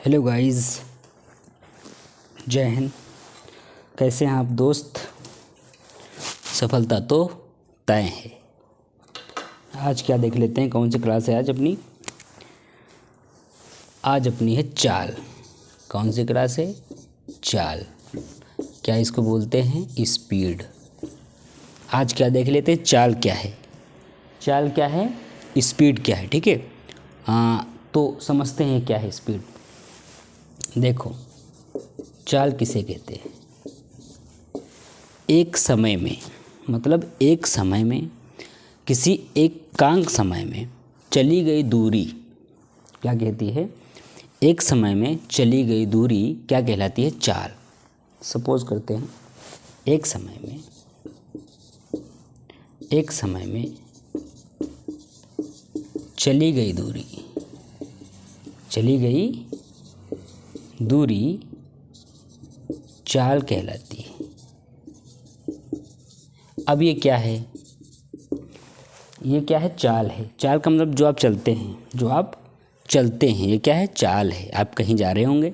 Hello guys, जय हिंद। कैसे हैं आप दोस्त? सफलता तो तय है। आज क्या देख लेते हैं, कौन सी क्लास है आज अपनी? आज अपनी है चाल। कौन सी क्लास है? चाल। क्या इसको बोलते हैं? स्पीड। आज क्या देख लेते हैं, चाल क्या है, चाल क्या है, स्पीड क्या है। ठीक है, तो समझते हैं क्या है स्पीड। देखो, चाल किसे कहते हैं? एक समय में, मतलब एक समय में, किसी एकांक समय में चली गई दूरी क्या कहती है? एक समय में चली गई दूरी क्या कहलाती है? चाल। सपोज करते हैं एक समय में चली गई दूरी चाल कहलाती है। अब ये क्या है? ये क्या है? चाल है। चाल का मतलब जो आप चलते हैं, ये क्या है? चाल है। आप कहीं जा रहे होंगे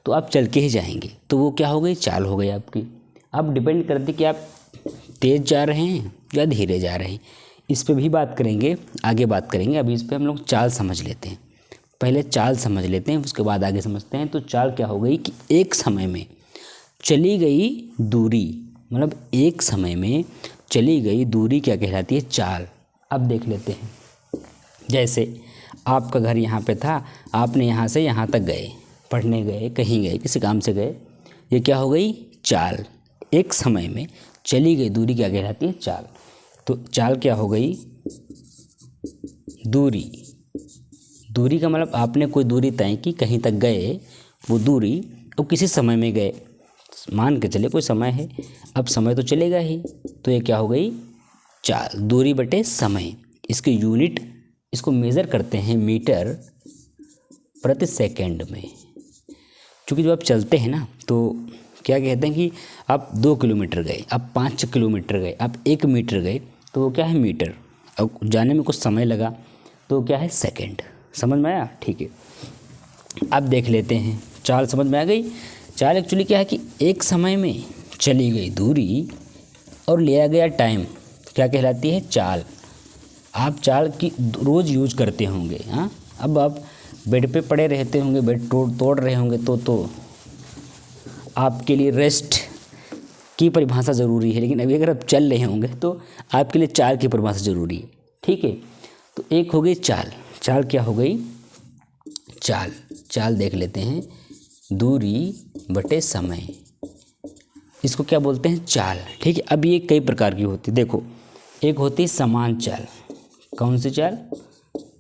तो आप चल के ही जाएंगे, तो वो क्या हो गई? चाल हो गई आपकी। अब डिपेंड करती कि आप तेज़ जा रहे हैं या धीरे जा रहे हैं। इस पे भी बात करेंगे, आगे बात करेंगे। अभी इस पे हम लोग चाल समझ लेते हैं। पहले चाल समझ लेते हैं, उसके बाद आगे समझते हैं। तो चाल क्या हो गई कि एक समय में चली गई दूरी, मतलब एक समय में चली गई दूरी क्या कहलाती है? चाल। अब देख लेते हैं, जैसे आपका घर यहाँ पे था, आपने यहाँ से यहाँ तक गए, पढ़ने गए, कहीं गए, किसी काम से गए, ये क्या हो गई? चाल। एक समय में चली गई दूरी क्या कहलाती है? चाल। तो चाल क्या हो गई? दूरी का मतलब आपने कोई दूरी तय की, कहीं तक गए, वो दूरी, अब किसी समय में गए, मान के चले कोई समय है, अब समय तो चलेगा ही, तो ये क्या हो गई? चाल। दूरी बटे समय। इसके यूनिट, इसको मेज़र करते हैं मीटर प्रति सेकंड में। क्योंकि जब आप चलते हैं ना, तो क्या कहते हैं कि आप 2 किलोमीटर गए, आप 5 किलोमीटर गए, आप 1 मीटर गए, तो वो क्या है? मीटर। अब जाने में कुछ समय लगा तो क्या है? सेकंड। समझ में आया? ठीक है, अब देख लेते हैं। चाल समझ में आ गई। चाल एक्चुअली क्या है कि एक समय में चली गई दूरी और लिया गया टाइम क्या कहलाती है? चाल। आप चाल की रोज़ यूज करते होंगे। हाँ, अब आप बेड पे पड़े रहते होंगे, बेड तोड़ रहे होंगे, तो आपके लिए रेस्ट की परिभाषा ज़रूरी है। लेकिन अभी अगर आप चल रहे होंगे तो आपके लिए चाल की परिभाषा ज़रूरी है। ठीक है, तो एक हो गई चाल। चाल क्या हो गई? चाल देख लेते हैं, दूरी बटे समय, इसको क्या बोलते हैं? चाल। ठीक है, अब ये कई प्रकार की होती है। देखो, एक होती है समान चाल। कौन सी चाल?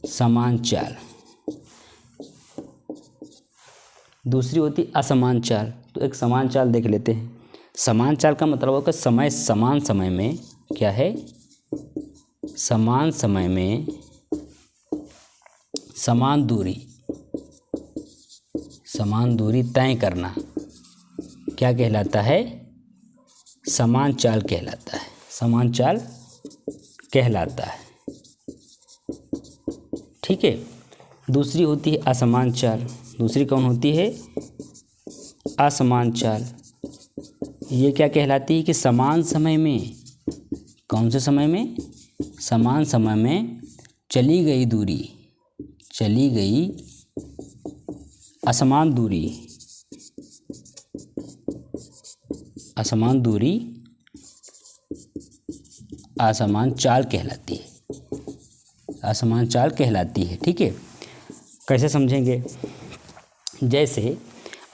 समान चाल। दूसरी होती असमान चाल। तो एक समान चाल देख लेते हैं। समान चाल का मतलब होगा समय, समान समय में क्या है? समान समय में समान दूरी तय करना क्या कहलाता है? समान चाल कहलाता है। समान चाल कहलाता है। ठीक है, दूसरी होती है असमान चाल। दूसरी कौन होती है? असमान चाल। ये क्या कहलाती है कि समान समय में, कौन से समय में? समान समय में चली गई असमान दूरी असमान चाल कहलाती है। असमान चाल कहलाती है। ठीक है, कैसे समझेंगे? जैसे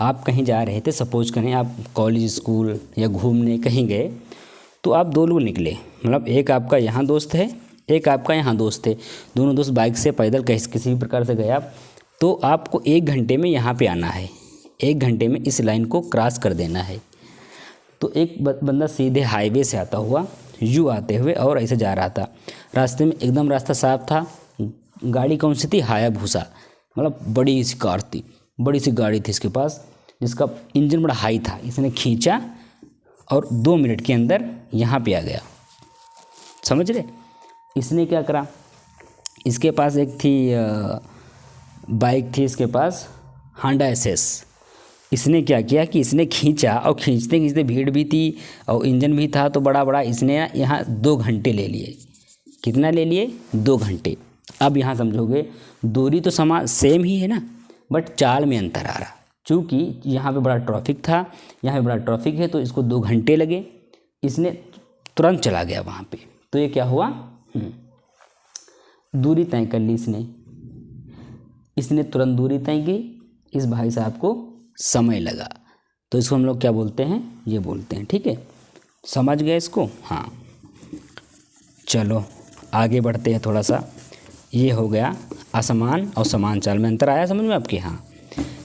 आप कहीं जा रहे थे, सपोज करें आप कॉलेज, स्कूल या घूमने कहीं गए, तो आप 2 लोग निकले, मतलब एक आपका यहाँ दोस्त है, एक आपका यहाँ दोस्त है। दोनों दोस्त बाइक से, पैदल, किसी भी प्रकार से गए आप, तो आपको 1 घंटे में यहाँ पे आना है, 1 घंटे में इस लाइन को क्रॉस कर देना है। तो एक बंदा सीधे हाईवे से आता हुआ यूँ आते हुए और ऐसे जा रहा था, रास्ते में एकदम रास्ता साफ था। गाड़ी कौन सी थी? हायाबुसा, मतलब बड़ी सी कार थी, बड़ी सी गाड़ी थी इसके पास, जिसका इंजन बड़ा हाई था। इसने खींचा और 2 मिनट के अंदर यहाँ पे आ गया। समझ रहे? इसने क्या करा, इसके पास एक थी बाइक थी इसके पास, हांडा एसएस। इसने क्या किया कि इसने खींचा और खींचते खींचते भीड़ भी थी और इंजन भी था तो बड़ा बड़ा, इसने यहाँ 2 घंटे ले लिए। कितना ले लिए? 2 घंटे। अब यहाँ समझोगे दूरी तो समान सेम ही है ना, बट चाल में अंतर आ रहा। चूँकि यहाँ पे बड़ा ट्रैफिक था, यहाँ पे बड़ा ट्रैफिक है तो इसको 2 घंटे लगे, इसने तुरंत चला गया वहाँ पे। तो ये क्या हुआ? दूरी तय कर ली इसने तुरंत दूरी तय की, इस भाई साहब को समय लगा, तो इसको हम लोग क्या बोलते हैं? ये बोलते हैं। ठीक है, समझ गए इसको? हाँ, चलो आगे बढ़ते हैं थोड़ा सा। ये हो गया असमान और समान चाल में अंतर आया समझ में आपके? हाँ,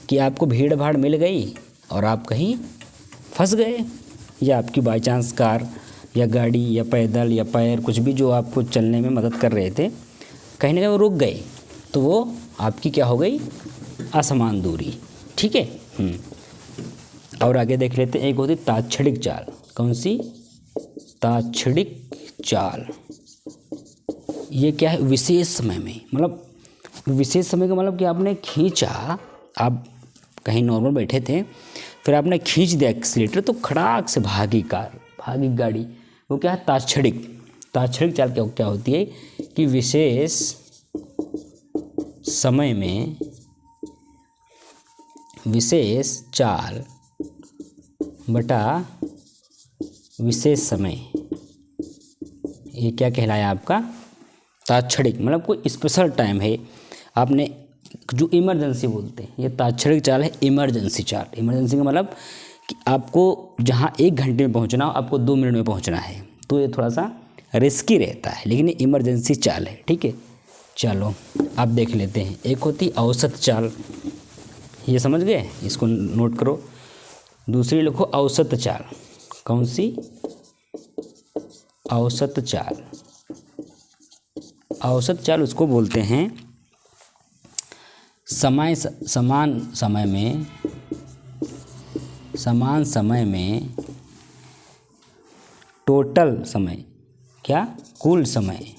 कि आपको भीड़ भाड़ मिल गई और आप कहीं फंस गए, या आपकी बाई चांस कार या गाड़ी या पैदल या पैर कुछ भी जो आपको चलने में मदद कर रहे थे, कहीं ना कहीं वो रुक गए, तो वो आपकी क्या हो गई? असमान दूरी। ठीक है। और आगे देख लेते हैं, एक होती ताक्षणिक चाल। कौन सी? ताक्षणिक चाल। ये क्या है? विशेष समय में, मतलब विशेष समय का मतलब कि आपने खींचा, आप कहीं नॉर्मल बैठे थे, फिर आपने खींच दिया एक्सीलेटर तो खड़ाक से भागी कार, भागी गाड़ी, वो क्या है? ताक्षणिक। ताक्षणिक चाल क्या होती है कि विशेष समय में विशेष चाल बटा विशेष समय, ये क्या कहलाया आपका? ताक्षणिक। मतलब कोई स्पेशल टाइम है, आपने जो इमरजेंसी बोलते हैं, ये ताक्षणिक चाल है, इमरजेंसी चाल। इमरजेंसी का मतलब कि आपको जहाँ 1 घंटे में पहुँचना हो, आपको 2 मिनट में पहुँचना है, तो ये थोड़ा सा रिस्की रहता है, लेकिन ये इमरजेंसी चाल है। ठीक है, चलो अब देख लेते हैं। एक होती औसत चाल, ये समझ गए, इसको नोट करो। दूसरी लिखो औसत चाल। कौन सी? औसत चाल। औसत चाल उसको बोलते हैं समान समय में टोटल समय, क्या? कुल समय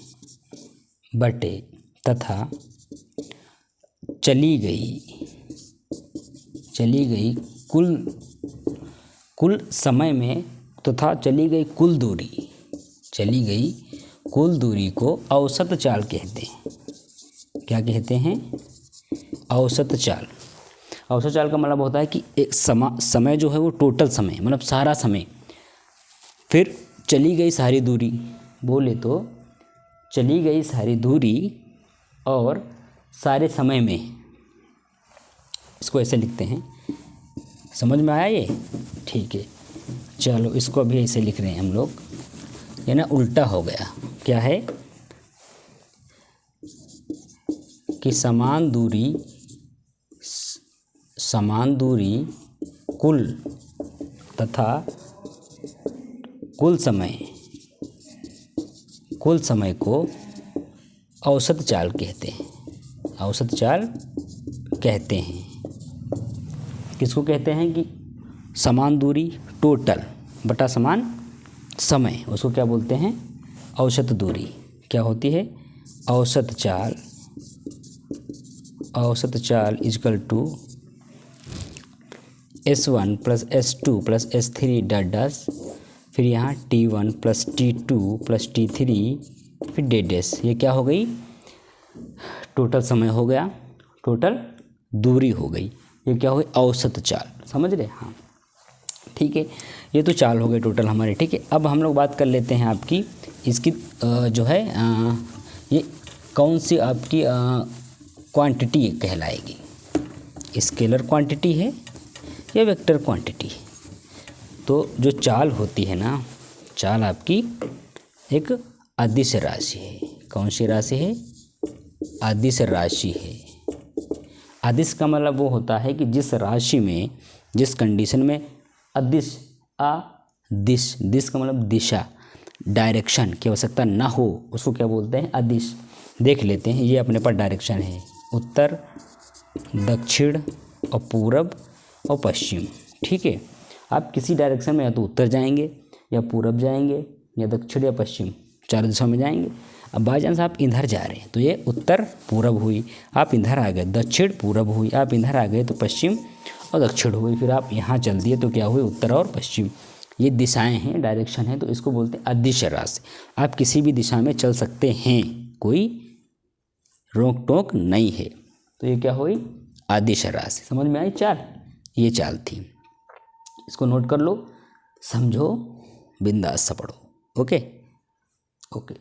बटे तथा चली गई कुल समय में तथा चली गई कुल दूरी को औसत चाल कहते हैं। क्या कहते हैं? औसत चाल। औसत चाल का मतलब होता है कि एक समय जो है वो टोटल समय, मतलब सारा समय, फिर चली गई सारी दूरी, बोले तो चली गई सारी दूरी और सारे समय में, इसको ऐसे लिखते हैं। समझ में आया ये? ठीक है, चलो इसको अभी ऐसे लिख रहे हैं हम लोग, ये ना उल्टा हो गया। क्या है? कि समान दूरी कुल तथा कुल समय को औसत चाल कहते हैं। औसत चाल कहते हैं। किसको कहते हैं? कि समान दूरी टोटल बटा समान समय, उसको क्या बोलते हैं? औसत दूरी। क्या होती है? औसत चाल is equal to S1 + S2 + S3 dash, फिर यहाँ T1 + T2 + T3 फिर डैश। ये क्या हो गई? टोटल समय हो गया, टोटल दूरी हो गई। ये क्या हो गई? औसत चाल। समझ रहे? हाँ, ठीक है, ये तो चाल हो गई टोटल हमारे। ठीक है, अब हम लोग बात कर लेते हैं आपकी इसकी जो है ये कौन सी आपकी क्वांटिटी कहलाएगी? स्केलर क्वांटिटी है या वेक्टर क्वांटिटी? तो जो चाल होती है ना, चाल आपकी एक अदिश राशि है। कौन सी राशि है? अदिश राशि है। अदिश का मतलब वो होता है कि जिस राशि में, जिस कंडीशन में दिश का मतलब दिशा, डायरेक्शन की आवश्यकता ना हो, उसको क्या बोलते हैं? अदिश। देख लेते हैं, ये अपने पास डायरेक्शन है, उत्तर, दक्षिण और पूरब और पश्चिम। ठीक है, आप किसी डायरेक्शन में या तो उत्तर जाएंगे या पूरब जाएंगे या दक्षिण या पश्चिम, 4 दिशाओं में जाएंगे। अब बाई चांस आप इधर जा रहे हैं तो ये उत्तर पूरब हुई, आप इधर आ गए दक्षिण पूरब हुई, आप इधर आ गए तो पश्चिम और दक्षिण हुई, फिर आप यहाँ चल दिए तो क्या हुई उत्तर और पश्चिम। ये दिशाएं हैं, डायरेक्शन है, तो इसको बोलते हैं अदिश राशि। आप किसी भी दिशा में चल सकते हैं, कोई रोक टोक नहीं है। तो ये क्या हुई अदिश राशि। समझ में आई चाल, ये चाल थी। इसको नोट कर लो, समझो, बिंदास से पढ़ो। Okay okay.